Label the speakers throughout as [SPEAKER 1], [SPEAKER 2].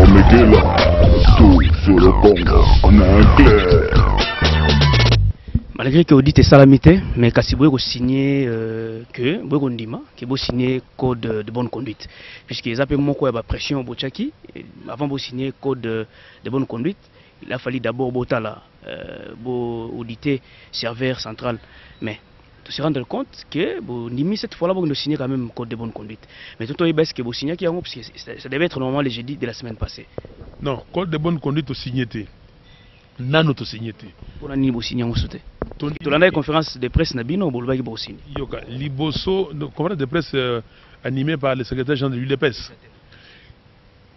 [SPEAKER 1] Tout sur le Congo, on a un clair.
[SPEAKER 2] Malgré que audit est salamité, mais si vous signé que vous ndima, que vous signé code de bonne conduite, puisque les appels mon quoi pression au Bochaki, avant de signer code de bonne conduite, il a fallu d'abord botala, auditer serveur central, mais de se rendre compte que Nimi cette fois-là vous signer quand même code de bonne conduite. Mais tout est que vous signez qui parce que ça devait être normalement le jeudi de la semaine passée.
[SPEAKER 3] Non, code de bonne conduite au signé. Nano to signé.
[SPEAKER 2] Pour la niveau signé en sauté. Tu l'as conférence de presse Nabino ou Bolbaki Bossini.
[SPEAKER 3] Yoka, Liboso, conférence de presse animée par le secrétaire général de l'UDPS.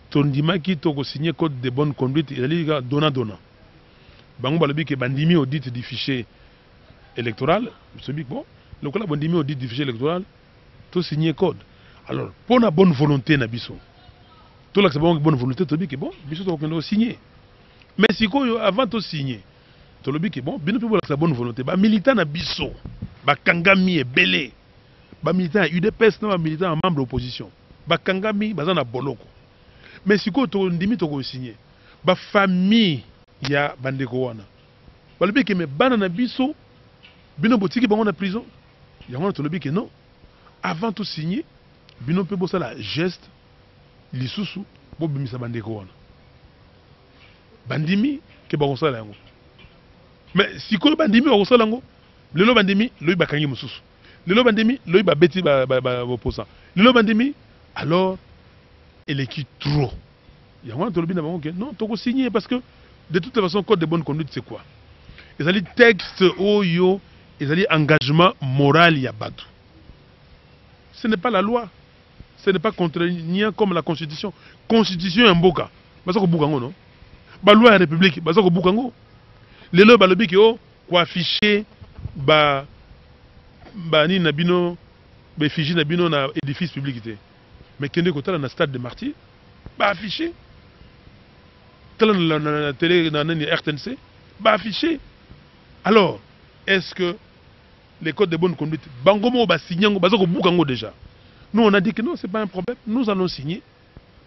[SPEAKER 3] Tondima qui t'a signé code de bonne conduite, il a dit dona. Bango balobi que bandimi audit du fichier électoral, bon, le cas bandimi audit du fichier électoral, tu signé code. Alors, pour la bonne volonté Nabiso, tout là c'est bonne volonté, tu dis que bon, biso tu signé. Mais si avant de signer, tu dis que bon, bien pour la bonne volonté, bah militant na biso, bah kangami et belé, bah militant UDPS non, bah militant membre de l'opposition, bah kangami, bah na boloko. Mais si tu ndimi tu signé, bah famille ya bandeko wana. Bah le que me bana na biso, bino botiki bango na prison. Yango tu dis que non, avant de signer, bino peut bosser la geste, lisusu, bo bimisa bandeko wana. Bandimi ke bakosala yango. Mais si ko bandimi bakosala yango, lelo bandimi loyi bakangi mususu. Lelo bandimi loyi babeti ba opposant. Lelo bandimi alors elle est qui trop. Yango to lobi na bango ke non, to ko signer parce que de toute façon code de bonne conduite c'est quoi? Ils allaient texte oyo, ils allaient engagement moral ya batu. Ce n'est pas la loi. Ce n'est pas contraignant comme la constitution. Constitution mboka. Basa ko bukango non? Ba loi ya république baza ko bukango lelo balobi ke o ko afficher ba ni na bino be fiji na bino na édifice public té mais kende ko tala na stade de martyrs ba afficher tala na télé na RTNC ba afficher. Alors est-ce que les codes de bonne conduite bangomo ba signango baza ko bukango déjà? Nous on a dit que non, c'est pas un problème, nous allons signer,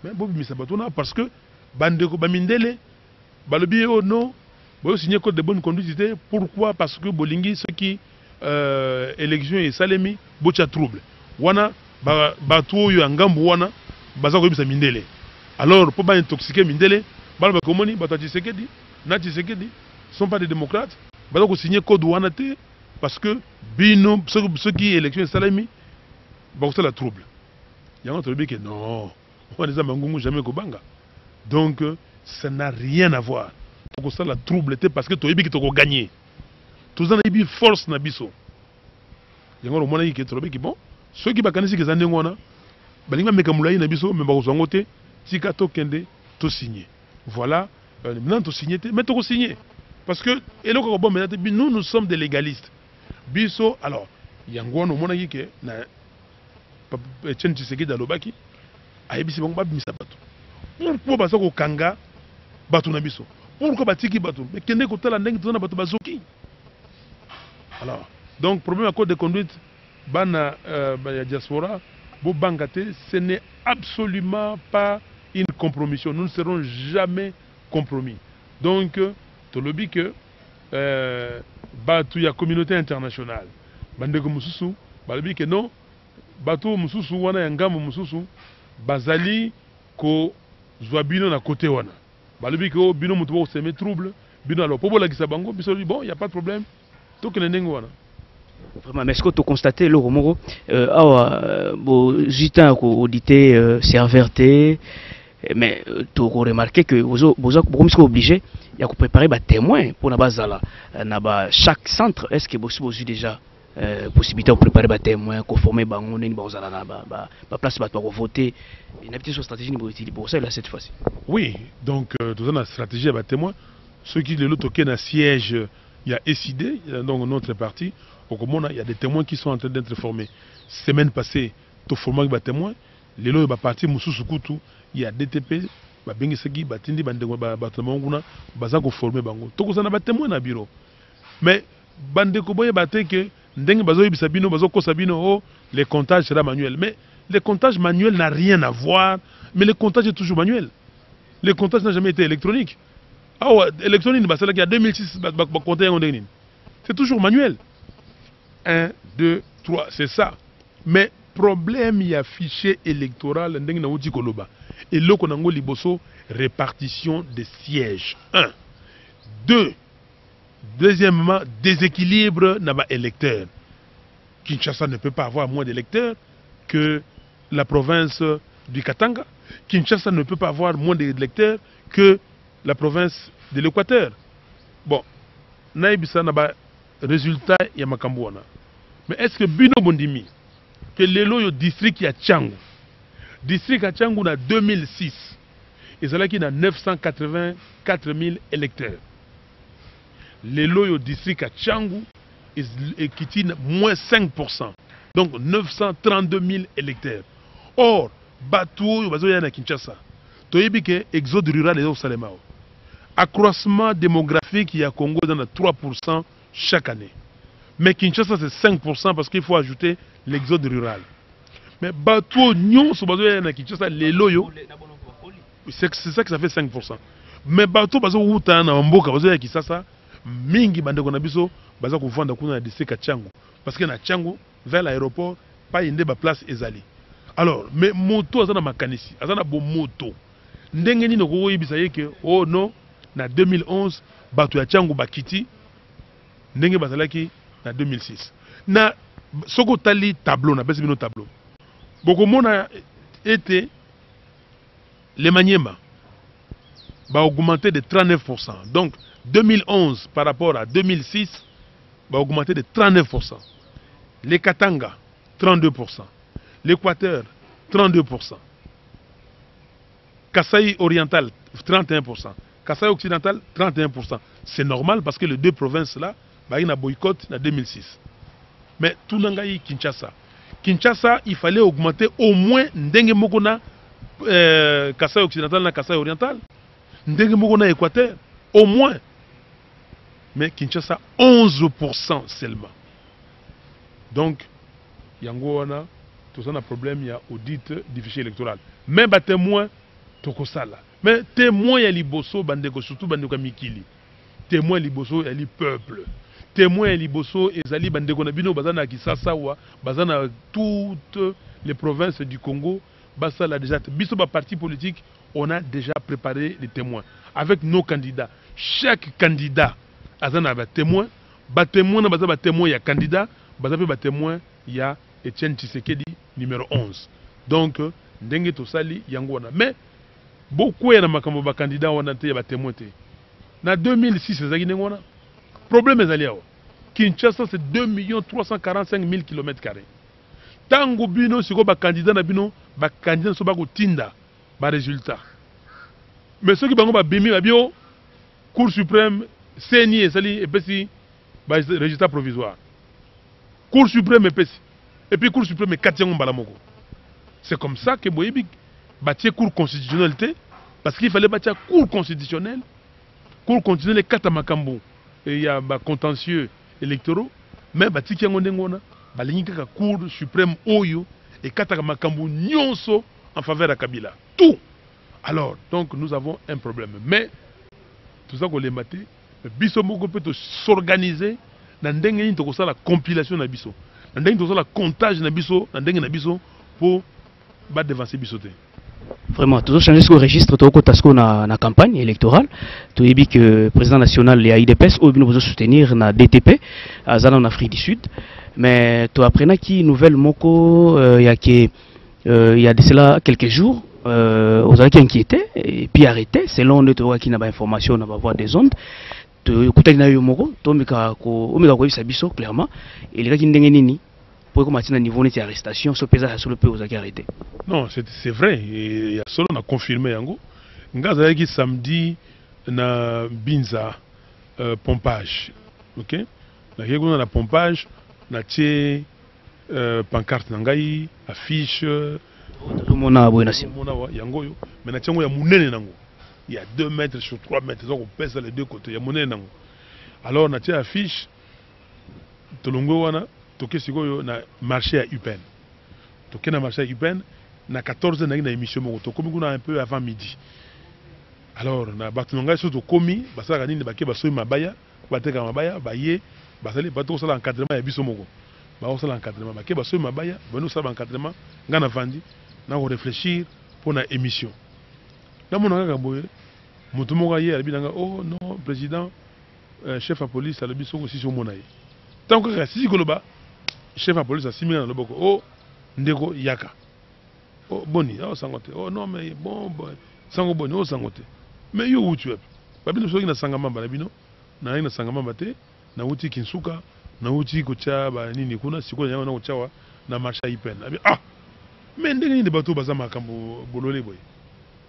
[SPEAKER 3] mais bobi misabatona parce que bandeko bamindele balobi oh non, vous signez code de bonne conduite. Pourquoi? Parce que bolingi ceux qui élection et salemi bocha trouble. Wana batu yo ngambu wana baza ko bisa mindele. Alors pour pas intoxiquer mindele, balba komoni batati sekedi, nati sekedi sont pas des démocrates. Baza ko signer code wana te parce que bino ceux qui élection et salemi baza la trouble. Yango to que non, on les a mangungu jamais ko banga. Donc ça n'a rien à voir. Pour ça la trouble était parce que tu as gagné. Tout ça n'a force na biso. Yango mona yi ke trobe ki bon. Ceux qui bakanisi ke zande ngona, balinga meka mulai na biso mais ba kozangote tika to kende to signer. Voilà, maintenant to signer mais to signer parce que eloko ko bon mais nous sommes des légalistes. Biso alors yango no mona yi ke na Etienne Tshisekedi alobaki ayebisi bango babimisa bato. Pourquoi baza ko kanga bato na biso? Pourquoi batiki bato? Mais kende ko tala ndenge tona bato bazoki. Alors, donc problème à code de conduite bana ya diaspora bo bangate, ce n'est absolument pas une compromission. Nous ne serons jamais compromis. Donc to lobi que bato ya communauté internationale bandeko mususu balobi que non bato mususu wana ya ngambo mususu bazali ko Zouabino na côté wana. Balobi ko bino mutu bo seme trouble, bino alors pour la bango, biso bon, il y a pas de problème. To que nengo wana.
[SPEAKER 2] Vraiment, mais est-ce que tu constates le romoro bo jita ko auditer serverté mais tu remarqué que vous obligé il y a que préparer ba témoin pour na bazala na ba chaque centre. Est-ce que vous déjà possibilité de préparer des témoins, conformer bango nini bazala na ba place ba to voter. Une petite stratégie pour ça là cette fois-ci.
[SPEAKER 3] Oui, donc tout ça la stratégie à témoins. Ceux qui le toquent na siège, il y a SID, donc notre parti. Au Comona, il y a des témoins qui sont en train d'être formés. Semaine passée, tout formé avec des témoins. Les lois parti Moussou Kutu, il y a DTP, Bengisegi, Batindi, Batamanguna, Bazako formé bango. Tout ça na témoins na bureau. Mais Bandeko boye baté que ndenge bazo bisabino bazoko sabino oh les comptages sera manuel. Mais le comptage manuel n'a rien à voir, mais le comptage est toujours manuel. Les comptages n'ont jamais été électroniques. Ah ouais, électronique, bah, c'est là qu'il y a 2006, c'est toujours manuel. 1, 2, 3, c'est ça. Mais problème, il y a fichier électoral, et là, on a liboso, répartition des sièges. 1. 2. Deuxièmement, déséquilibre dans les électeurs. Kinshasa ne peut pas avoir moins d'électeurs que la province du Katanga. Kinshasa ne peut pas avoir moins d'électeurs que la province de l'Équateur. Bon, naïbisa n'a pas résultat ya makambouana. Mais est-ce que Bino Bondimi, que le district ya Tchangou, district ya Tchangou na 2006, et c'est là qu'il y a 984 000 électeurs. Le district ya Tchangou est qui moins 5%. Donc 932 000 électeurs. Or, Batou, Bazoya na Kinshasa, toyebi que exode rural est au Salemao. Accroissement démographique, il y a Congo dans 3% chaque année. Mais Kinshasa, c'est 5% parce qu'il faut ajouter l'exode rural. Mais Batou, Nyon, Bazoya na Kinshasa, les loyaux, c'est ça que ça fait 5%. Mais Batou, Bazo, Wuta, na Mboka, Bazoya Kinshasa, Mingi, Bandeko Nabiso, Bazo, Koufanda, Kuna, Diseka Tchangou. Parce que na Tchangou, vers l'aéroport, pas une place Ezali. Alors, mais moto, Azana Makanisi, Azana Bo moto. Ndengeni no Kogo Ibisaye que, oh non, na 2011, Batou ya Tchangou Bakiti, Ndenge Basalaki, na 2006. Na Soko Tali tableau, na Besibino tableau. Beaucoup de monde a été, les Maniema, va augmenter de 39%. Donc, 2011 par rapport à 2006, va augmenter de 39%. Les Katanga, 32%. L'Équateur, 32%. Kasaï oriental, 31%. Kasaï occidental, 31%. C'est normal parce que les deux provinces-là, il y a un boycott en 2006. Mais tout le monde Kinshasa. Kinshasa, il fallait augmenter au moins Ndenge Mokona, Kasaï occidental et Kasaï oriental. Ndenge Mokona Équateur, au moins. Mais Kinshasa, 11% seulement. Donc, Yangoana, tout ça, un problème, il y a audit du fichier électoral. Mais bah, témoin, Tokosala. Mais témoin, il y a Liboso, Bandeko, surtout Bandeko Mikili. Témoin, Liboso, il y a le peuple. Témoin, Liboso, et Zali, Bandeko Nabino, Bazana Kisasawa, Bazana toutes les provinces du Congo, Basala déjà. Biso, parti politique, on a déjà préparé les témoins. Avec nos candidats. Chaque candidat, Azana va témoin. Témoin, il y a candidat. Témoin, il y a Etienne Tshisekedi, numéro 11. Donc, Ndenge Tosali, Yangwana. Mais, beaucoup de candidats ont été témoins. En 2006, c'est ça qui est problème est allé. Kinshasa, c'est 2 345 000 km². Tango Bino, si vous êtes candidat, vous êtes candidat, vous êtes tinda, résultat. Mais ceux qui sont bimi, Cour suprême, CNI, et puis résultat provisoire. Cour suprême, et puis Cour suprême, 4 ans. C'est comme ça que Boyebi bâtit Cour constitutionnelle, parce qu'il fallait bâtir Cour constitutionnelle. Cour constitutionnelle, 4 Makambo. Et il y a contentieux électoraux, mais bâti qui a Cour suprême Oyo et 4 Makambo Nyonso en faveur de Kabila. Tout. Alors, donc nous avons un problème. Mais, tout ça qu'on les maté, Bisso Moko peut s'organiser dans la compilation de Bisso. Dans la comptage de Bisso, pour devancer Bisso.
[SPEAKER 2] Vraiment, tout changer ce registre, tout dans la campagne électorale. Tout est dit que le président national et l'IDPS ont besoin soutenir la DTP en Afrique du Sud. Mais tout après, qui nouvelle Moko, il y a de cela quelques jours, aux gens qui inquiétaient et puis arrêtés, selon notre qui n'a pas d'informations, on va voir des ondes. Écoutez, il y a eu Moko, tout le monde clairement, et les gens qui n'ont pour commencer à niveau d'arrestation, sur le peu aux arrêtés.
[SPEAKER 3] Non, c'est vrai. Il y a seulement on a confirmé Yango. Ngazaki samedi na Binza pompage. OK? Na la pompage, na tie pancarte nangai, affiche
[SPEAKER 2] mona boenassim.
[SPEAKER 3] Mona yango yo, mais na tiango ya munene nango. Il y a 2 mètres sur 3 mètres, donc on pèse les deux côtés, ya munene nango. Alors na tie affiche tolongo wana toke sikoyo na marché à Upen. Toke na marché à Upen na 14 na émission moko tokomi kuna un peu avant midi. Alors na bato ngai surtout komi basala nini bake basoyi mabaya bateka mabaya baye basali bato sala encadrement ya biso moko ba sala encadrement bake basoyi mabaya bano sala encadrement nga na vandi na ko réfléchir pour na émission na mona kaka boye mutu moko ye ali binanga oh non président chef à police alobi soko si so mona ye tant que si koloba chef à police asimi na loboko oh ndeko yaka oh boni oh sangote oh non mais bon sango boni oh sangote mais yo utu wapi babino soki na sangama ba bino na ina sangama bate na uti kinsuka na uti kocha ba nini kuna siko na na kochawa na marché ipen ah mais ndenge ni bato baza makambo bolole boy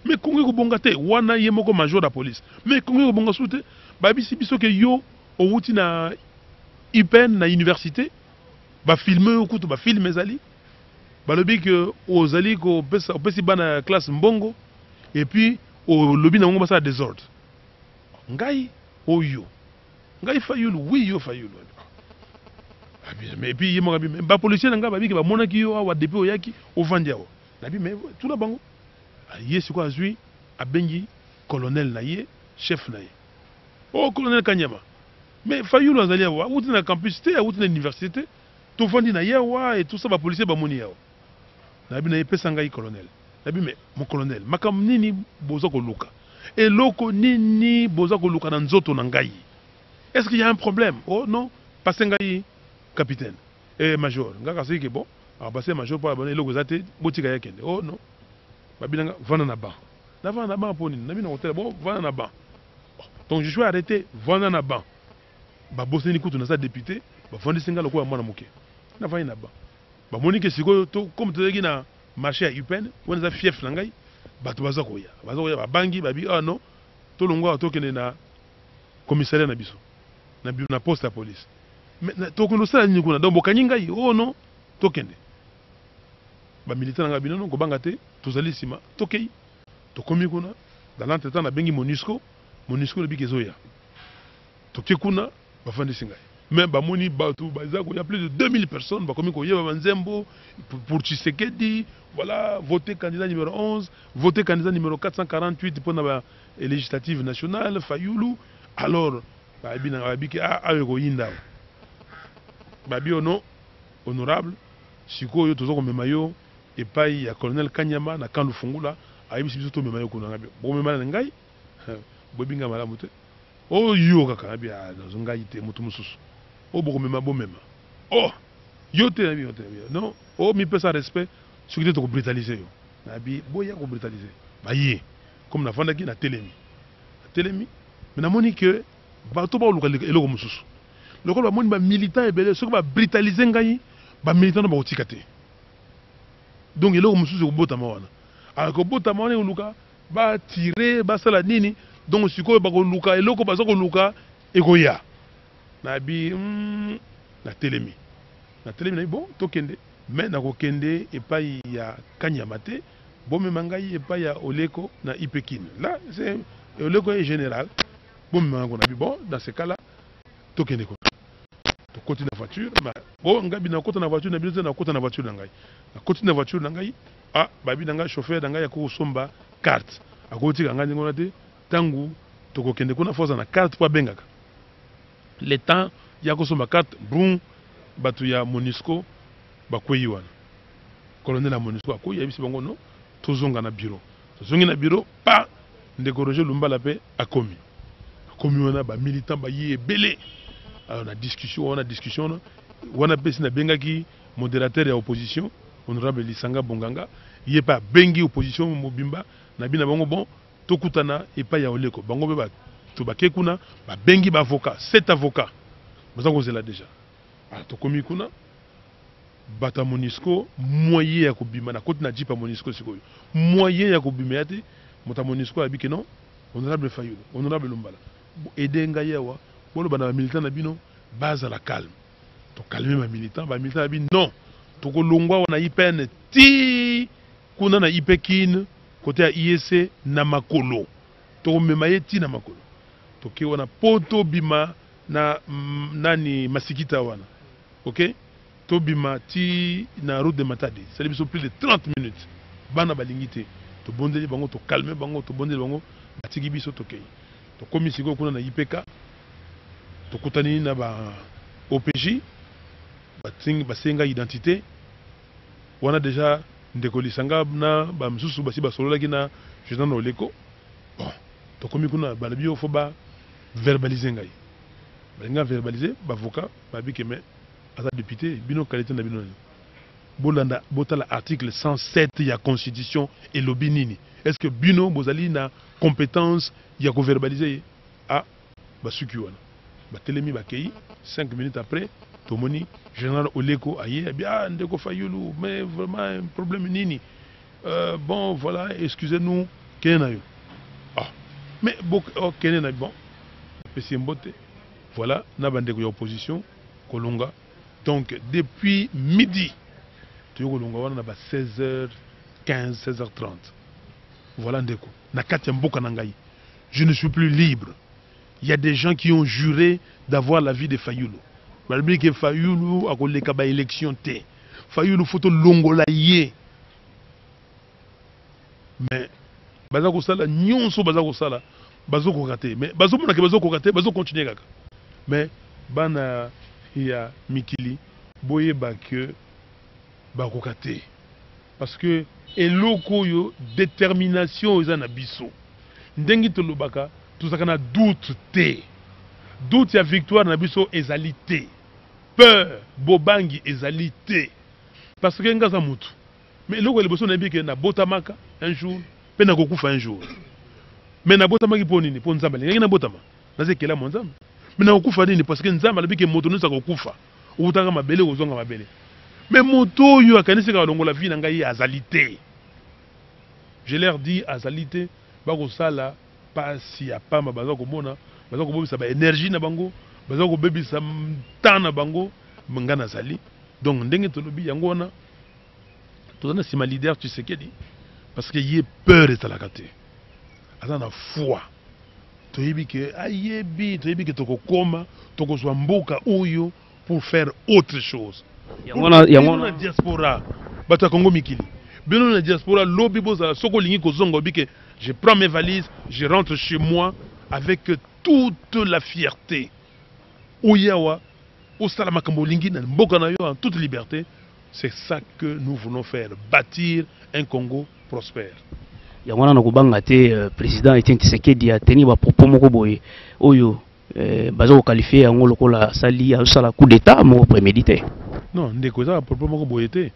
[SPEAKER 3] mais kongi ko bonga te wana ye moko major da police mais kongi ko bonga sute babisi biso ke yo o uti na ipen na université ba filmer okuto ba film ezali balobi que ozali ko pesi bana classe mbongo et puis au lobby na ngo basa désordre ngai oyo ngai fayulu oui yo fayulu mais puis yemo gabi ba policier nga babi ke ba monaki yo wa depuis oyaki ovandi awo nabi mais tout la bango yesi ko azui abengi colonel na ye chef na ye oh colonel Kanyama mais fayulu azali awa uti na campus te uti na université to vandi na ye wa et tout ça ba policier ba moni yawo nabi na ye pesa ngai colonel nabi mais mon colonel makam nini boza ko luka et loko nini boza ko luka na nzoto na ngai est-ce qu'il y a un problème oh non parce ngai capitaine et major ngaka siki bon alors passer major pour abonner loko zate botika yakende oh non babilanga vana na ban na vana na ban poni nabi na hotel bon vana na ban donc je suis arrêté vana na ban ba boseni kutu na sa député ba fondi singa loko ya mwana moke na vana na ban ba monique siko to comme to na marché à UPN on a fief na ngai bato baza koya ba bangi babi ah non to longwa to kene na commissariat na biso na poste à police mais to kono sala ni kuna donc bokanyi ngai oh non to kende ba militaire nga binono ko banga te to zali sima to kei to komi kuna dans l'entretemps na bengi MONUSCO le bikezoya to kekuna ba fandi singai mais ba moni bato baza ko y a plus de 2000 personnes ba komi ko yeba banzembo pour Tshisekedi voilà voter candidat numéro 11 voter candidat numéro 448 pour la législative nationale Fayulu alors ba bina ba biki ko yinda ba bi ono honorable sikoyo tozo ko mema yo et pai ya colonel Kanyama na kandu fungula ayibisi biso to mema yo kuna ngabi bo mema na ngai bo binga malamu te oh yo kaka ngabi na ngai te mutu mususu oh boko mema bo mema oh yo te non oh mi pesa respect ce qui te ko brutaliser yo nabi boya ko brutaliser ba yé comme na fanda ki na telemi mais na moni que ba to ba luka eloko mususu loko ba moni ba militant ebele ce ko ba brutaliser ngai ba militant ba otikate donc eloko mususu ko botama wana a ko botama wana luka ba tirer ba sala nini donc siko ba ko luka eloko ba ko luka ekoya nabi na telemi na bon to kende mais na ko kende et pas ya Kanyama te bon me mangai et pas ya Oleko na Ipekin là c'est Oleko est général bon me mango na bon dans ce cas là to kende ko to côté na voiture mais bon ngabi na côté na voiture na biso na côté na voiture na ngai na côté na voiture na ngai ah babi na ngai chauffeur na ngai ya ko somba carte akoti ka ngai ngona te tangu to ko kende ko na force na carte pour bengaka le temps ya ko somba carte boum batu ya MONUSCO bakweyi wana colonel ya MONUSCO akoyi yebisi bango no tozonga na bureau pa ndeko Roger Lumbala pe akomi wana ba militant ba yi ebele alors na discussion wana pesi na bengaki modérateur ya opposition honorable Lisanga Bonganga ye pa bengi opposition mobimba na bina bango bon tokutana epa ya Oleko bango be ba to bakekuna ba bengi ba avocat 7 avocats baza kozela déjà alors tokomi kuna bata MONUSCO moyen ya kobima na côté na jipa MONUSCO sikoyo moyen ya kobima yate mota MONUSCO abiki non honorable Fayulu honorable Lumbala aider ngai yawa bolo bana militant na bino base à la calme to calmer ma militant abi non to ko longwa na IPN ti kuna na Ipekin côté ya IEC na makolo to mema yeti na makolo to ke wana poto bima na nani masikita wana OK tobima ti na route de Matadi ça lui sont plus de 30 minutes bana balingité to bondeli bango to calmer bango to bondeli bango batiki biso tokei tokomi sikoyo kuna na IPK tokutani na ba OPJ basenga identité wana déjà ndeko lisanga na ba msusu basi basololaki na Jean Oleko. Bon tokomi kuna balabi yo fo ba verbaliser ngai balinga verbaliser bavocat babike mais asa député bino qualité na bino bolanda botala article 107 ya constitution et lobi nini est-ce que bino bozali na compétence ya ko verbaliser ah basuki wana batelemi bakei 5 minutes après tomoni général Oleko aye bien ndeko Fayulu mais vraiment un problème nini bon voilà excusez-nous kenayo ah mais bon kenena bon pesi mbote voilà na bandeko ya opposition kolonga donc depuis midi tu kolonga wana na ba 16h15 16h30 voilà ndeko na kati ya mboka na ngai je ne suis plus libre. Il y a des gens qui ont juré d'avoir la vie de Fayulu. Malgré que Fayulu a collé kaba élection té. Fayulu photo longola yé. Mais bazako sala nyonso bazako sala bazoko raté. Mais bazoko na ke bazoko raté, bazoko continuer kaka. Mais bana ya mikili boye ba que bako raté. Parce que eloko yo détermination eza na biso. Ndengi to lobaka tout ça qu'on a doute té. Doute ya victoire na biso ezalité. Peur bobangi ezalité. Parce que ngaza mutu. Mais loko liboso na bike na botamaka un jour, pe na kokufa un jour. Mais na botamaki po nini? Po nzamba. Ngi na botama. Na zekela mo nzamba. Mais na kokufa nini parce que nzamba labike moto nusa kokufa. Utanga mabele ozonga mabele. Mais moto yo akanisi ka longola vie na ngai azalité. Je leur dis azalité bako sala pasi ya pamba baza komona baza kobebisa ba énergie na bango baza kobebisa temps na bango ngana zali donc ndenge tolobi yango wana tozana sima leader Tshisekedi parce que yé peur ezalaka te aza na foi toyebi ke ayebi toyebi ke tokokoma tokozwa mboka oyo pour faire autre chose yango na diaspora bato ya Congo mikili bino na diaspora lobi bozala soko lingi kozonga obike je prends mes valises, je rentre chez moi avec toute la fierté. Oyawa, Osalamakamo Lingi, en toute liberté. C'est ça que nous voulons faire, bâtir un Congo prospère.
[SPEAKER 2] Yamwana nakubanga te président Etienne Tshisekedi a tenu ba propos moko boye. Oyo bazo qualifier yango lokola sali a sala coup d'état mo prémédité.
[SPEAKER 3] Non, ndeko za propos moko boye te.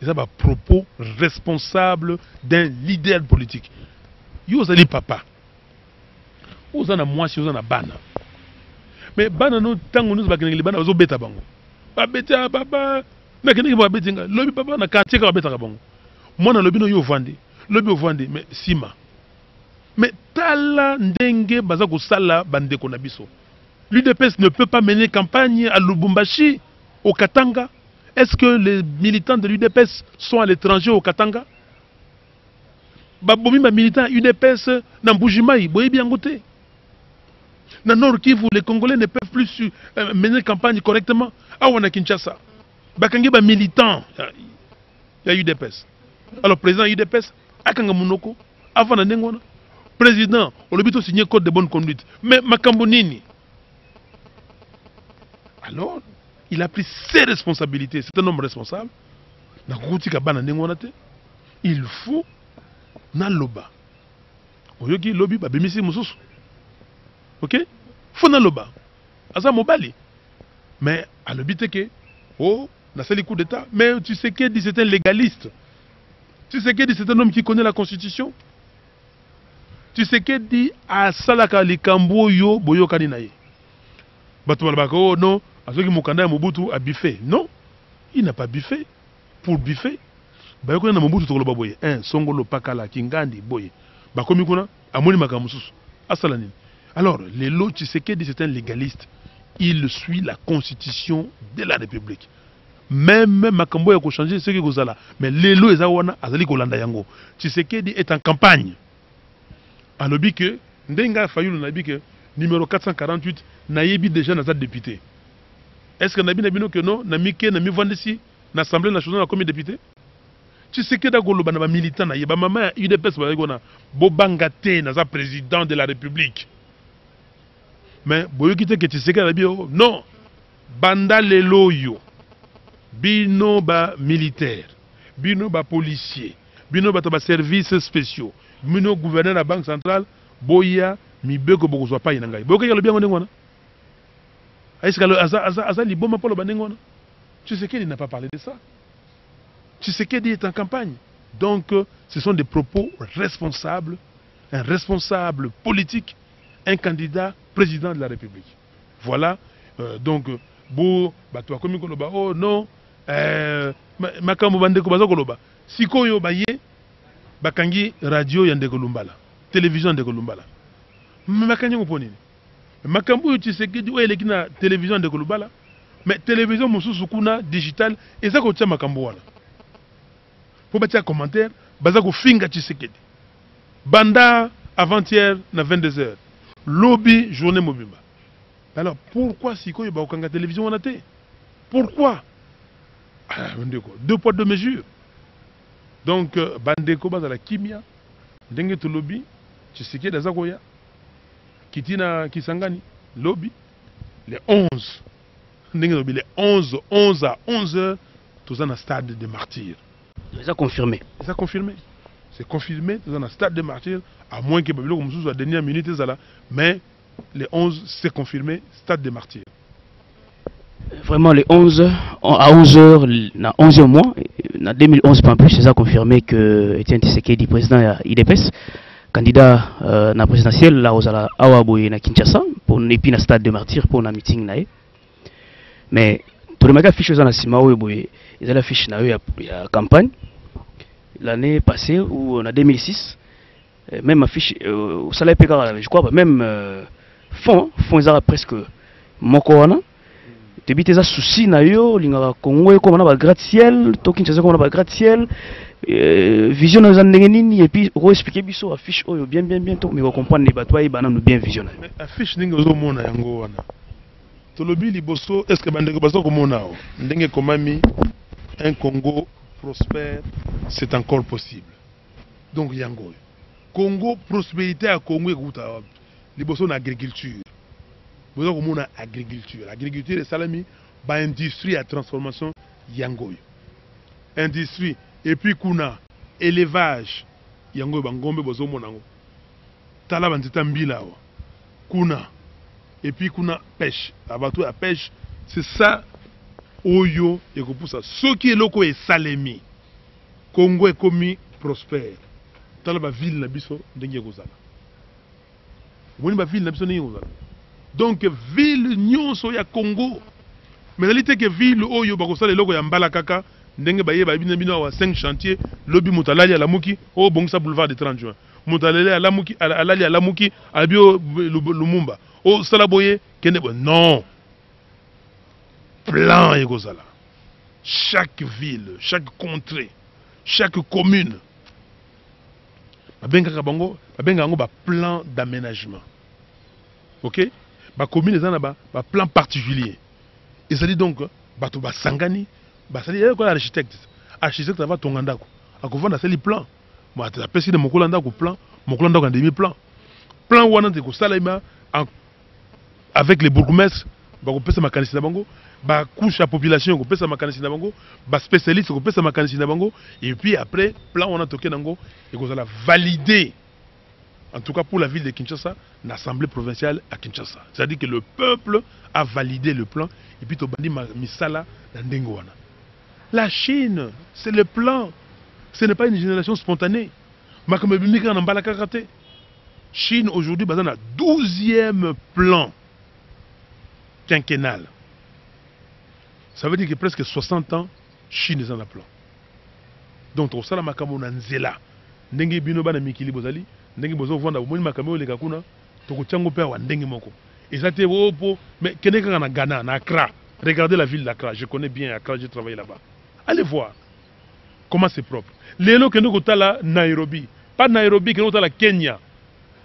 [SPEAKER 3] Ça ba propos responsable d'un leader politique. Yo zali papa oza na mwasi oza na bana mais bana no tango nous bakengeli bana bazo beta bango babeta papa na keneki ba betinga lobi papa na quartier ka beta bango mwana lobi no yo vandi lobi ovandi mais sima mais tala ndenge baza ko sala bandeko na biso. L'UDPS ne peut pas mener campagne à Lubumbashi, au Katanga. Est-ce que les militants de l'UDPS sont à l'étranger au Katanga? Babomi ba militant UDPS na Mbujimayi boyebi yango te. Na Nord Kivu, les Congolais ne peuvent plus mener campagne correctement. Awa na Kinshasa bakangi ba militant ya UDPS. Alors président UDPS akanga munoko avant na ndengona président olobito signé code de bonne conduite. Mais makambo nini? Alors il a pris ses responsabilités. C'est un homme responsable. Na kutika bana ndengona te. Il faut na loba oyoki lobi babimisi mususu, ok, faut na loba asa mobali mais alobi te ke oh na sali coup d'état. Mais tu sais que c'est un légaliste, tu sais que c'est un homme qui connaît la constitution, tu sais que dit asalaka likambo yo boyokani na ye bato balabaka oh non azoki mokanda ya Mobutu a biffé. Non, il n'a pas biffé. Pour biffer bayoko na Mobutu tokoloba boye Songolo Pakala Kingandi boye bakomi kuna amoni makamususu asala nini? Alors lelo Tshisekedi c'est un légaliste, il suit la constitution de la République. Même makambo ya ko changer ce qui kozala, mais lelo eza wana azali kolanda yango. Tshisekedi est en campagne alobi que ndenga Fayulu nabi que numéro 448 nayebi déjà na za député. Est-ce que nabi nabino que non na mike na mi vandisi na Assemblée nationale comme député? Tu sais que Dagoloba na militant na yeba maman UDPS ba gona bobangate na za président de la République. Mais boyo kite que tu sais que la bio non. Banda lelo yo. Bino ba militaire, bino ba policier, bino ba services spéciaux, bino gouverneur de la banque centrale, boya mi beko boko soit pas inangai. Boyo kaya lo bien ngona. Est-ce que aza liboma polo banengona? Tu sais qu'il n'a pas parlé de ça. Tu sais qu'il est en campagne. Donc ce sont des propos responsables, un responsable politique, un candidat président de la République. Voilà donc bo bato akomi koloba oh non makambo bandeko bazo koloba sikoyo baye bakangi radio ya ndeko Lumbala, télévision ndeko Lumbala. Makanyi ngoponi. Makambo Tshisekedi o eleki na télévision ndeko Lumbala, mais télévision mususu kuna digital eza ko tia makambo wana. Po batia commentaire baza ko finga Tshisekedi. Banda avant-hier na 22h. Lobby journée mobimba. Alors pourquoi sikoyo ba okanga télévision wana te? Pourquoi? Deux poids deux mesures. Donc bandeko bazala kimia ndenge to lobby Tshisekedi azakoya kitina kisangani lobby les 11 ndenge lobby les 11 à 11h tous dans un stade de martyrs.
[SPEAKER 2] Ça confirmé.
[SPEAKER 3] Ça confirmé. C'est confirmé tous dans un stade de martyrs à moins que Babylone comme à dernière minute là mais les 11 c'est confirmé stade de martyrs.
[SPEAKER 2] Vraiment les 11 à 11h, na 11e mois, en 2011 pas plus, c'est ça confirmé que Etienne Tshisekedi, président IDPS, candidat na la présidentielle, là aux Awaboye na Kinshasa, pour et puis na stade de martyr pour un meeting là. Mais tout le monde a affiché ça na Simao Boye, ils ont affiché na la campagne l'année passée ou en 2006, même affiché au salaire PK, je crois même fond ils ont presque Mokowana. Depuis tes soucis na yo lingaka Congo comme on a gratte-ciel to Kinshasa comme on a gratte-ciel vision na ndenge nini et puis on expliquer biso affiche oyo bien to mais on comprendre les batwa bana nous bien visionner
[SPEAKER 3] affiche ndenge ozo mona yango wana to lobi liboso est-ce que bandeko baso ko mona o ndenge komami un Congo prospère c'est encore possible donc yango Congo prospérité à Congo ekuta liboso na agriculture. Vous avez une agriculture. L'agriculture est salami, industrie à transformation yangoy. Industrie. Et puis kuna élevage. Yangoy bangombe bozo monango. Tala bandita mbila wa. Kuna. Et puis kuna pêche. Abatou la pêche. C'est ça. Oyo et pour ça. Ce qui est loco est salemi. Congo est commis prospère. Tala ba ville na biso ndenge kozala. Woni ba ville na biso ndenge kozala. Donc ville nyonso ya Congo mais réalité que ville oyo bakosala eloko ya mbala kaka ndenge baye ba bino wa 5 chantiers lobi mutalali ala muki o bongisa boulevard de 30 juin mutalali ala muki alali ala muki abio Lumumba o salaboye kende non plan ekozala chaque ville chaque contrée chaque commune babenga bango ba plan d'aménagement. OK. La commune est un plan particulier. Et ça dit donc, bato ba sangani, ba ça dit quoi l'architecte. Architecte va ton andako. A ko vanda c'est le plan. Moi tu appelles si de mon kolanda ko plan, mon kolanda ko demi plan. Plan wana de ko salima avec les bourgmestres, ba ko pesa makanisi na bango, ba couche la population ko pesa makanisi na bango, ba spécialiste ko pesa makanisi na bango et puis après plan wana toké nango et ko la valider. En tout cas pour la ville de Kinshasa, l'Assemblée provinciale à Kinshasa. C'est-à-dire que le peuple a validé le plan et puis Tobandi Misala Ndengoana. La Chine, c'est le plan. Ce n'est pas une génération spontanée. Chine aujourd'hui, a un 12e plan quinquennal. Ça veut dire que presque 60 ans, Chine est dans le plan. Donc, au Salam Makamou Nanzela, Ndenge Bino Bana Mikili Bozali, ndenge bozo vanda bomoni makambo le kakuna to tchango pe wa ndenge moko ezate wopo mais keneka na Ghana na Accra regardez la ville d'Accra je connais bien Accra j'ai travaillé là-bas allez voir comment c'est propre lelo kendo kotala Nairobi pas Nairobi kendo kotala Kenya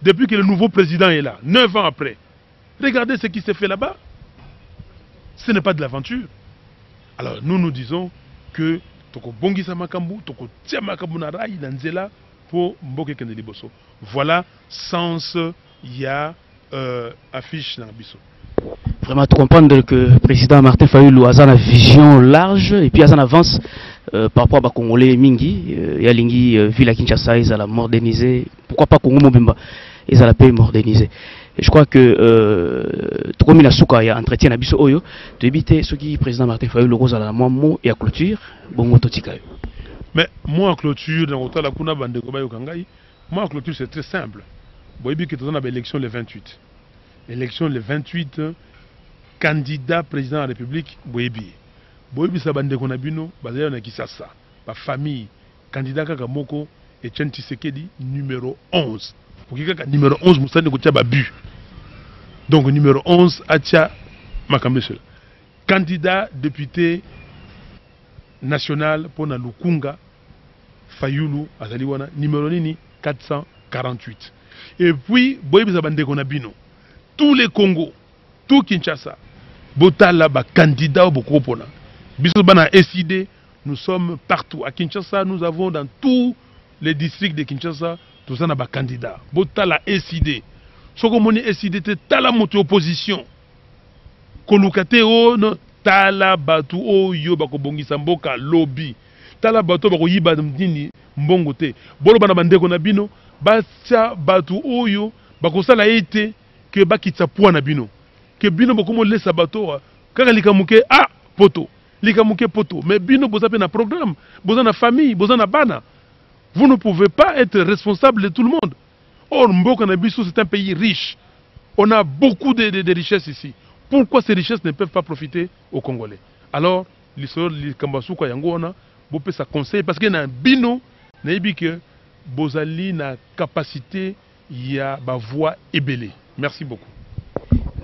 [SPEAKER 3] depuis que le nouveau président est là 9 ans après regardez ce qui s'est fait là-bas ce n'est pas de l'aventure alors nous disons que toko bongisa makambu, toko tia makambu na rai na nzela pour mboke kende liboso. Voilà sens ya affiche na biso.
[SPEAKER 2] Vraiment, tu comprendre que le président Martin Fayulu a une vision large et puis a une avance par rapport à Congolais Mingi. Il y a Lingi, ville à Kinshasa, ils ont modernisé. Pourquoi pas Congo Mobimba? Ils ont la paix modernisée. Et je crois que tout comme il y a entretien à Bisso Oyo, de éviter ce qui président Martin Fayulu rose à la mot et à clôture, bon mototika.
[SPEAKER 3] Mais moi en clôture, dans la Kuna Bande Kobayo Kangai, moi en clôture c'est très simple. Vous voyez que tu as l'élection le 28. L'élection le 28, candidat président de la République, Boyebi. Boyebi Sabande Konabino, basé na Kisasa, ma famille, candidat Kakamoko, Etienne Tshisekedi, numéro 11. Pour quelqu'un numéro 11, Moussa Nekotia Babu. Donc numéro 11, Atia Makamesel. Candidat député national pour Lukunga, Fayulu, Azaliwana, numéro 448. Et puis, Boyebi Sabande Konabino. Tous les Congo, tout Kinshasa, Botala, candidat au Bokopona. Bisobana SID, nous sommes partout. À Kinshasa, nous avons dans tous les districts de Kinshasa, tout ça n'a pas candidat. Botala SID. Sokomoni SID, c'est tala moto opposition. Kolukate o, no, tala batu o yo bako bongisa mboka lobby. Tala batu bako yiba mdini mbongote. Bolo bana bandeko na bino, batia batu o yo bako sala ete. Que bakitsa na bino que bino bokomo lesa bato kaka likamuke poto likamuke poto mais bino boza pe na programme boza na famille boza na bana. Vous ne pouvez pas être responsable de tout le monde. Or mboka na biso c'est un pays riche, on a beaucoup de richesses ici. Pourquoi ces richesses ne peuvent pas profiter aux Congolais? Alors l'histoire likambasu kwa yango ona bopé sa conseil parce que na bino na yebi que bozali na capacité ya ba voix ébélée. Merci beaucoup.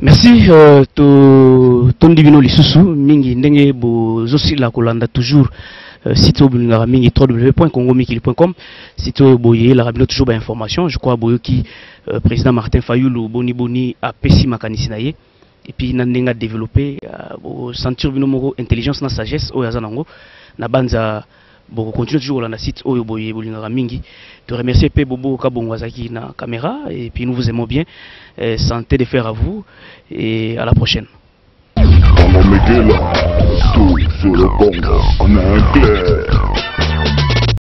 [SPEAKER 2] Merci. Ton divino lisusu mingi ndenge bozosi la kolanda toujours site obulingara mingi www.congomikili.com site boye la rabino toujours ba information. Je crois boyo qui président Martin Fayulu boni a pesi makanisi na ye et puis na ndenga développer sentir bino moko intelligence na sagesse o yazanango na banza. Bon, continue toujours dans le site Oyo Boye Bolingara Mingi. Te remercier P Bobo Kabongwazaki na caméra et puis nous vous aimons bien. Santé de faire à vous et à la prochaine.
[SPEAKER 1] Tout sur le Congo, on a un clair.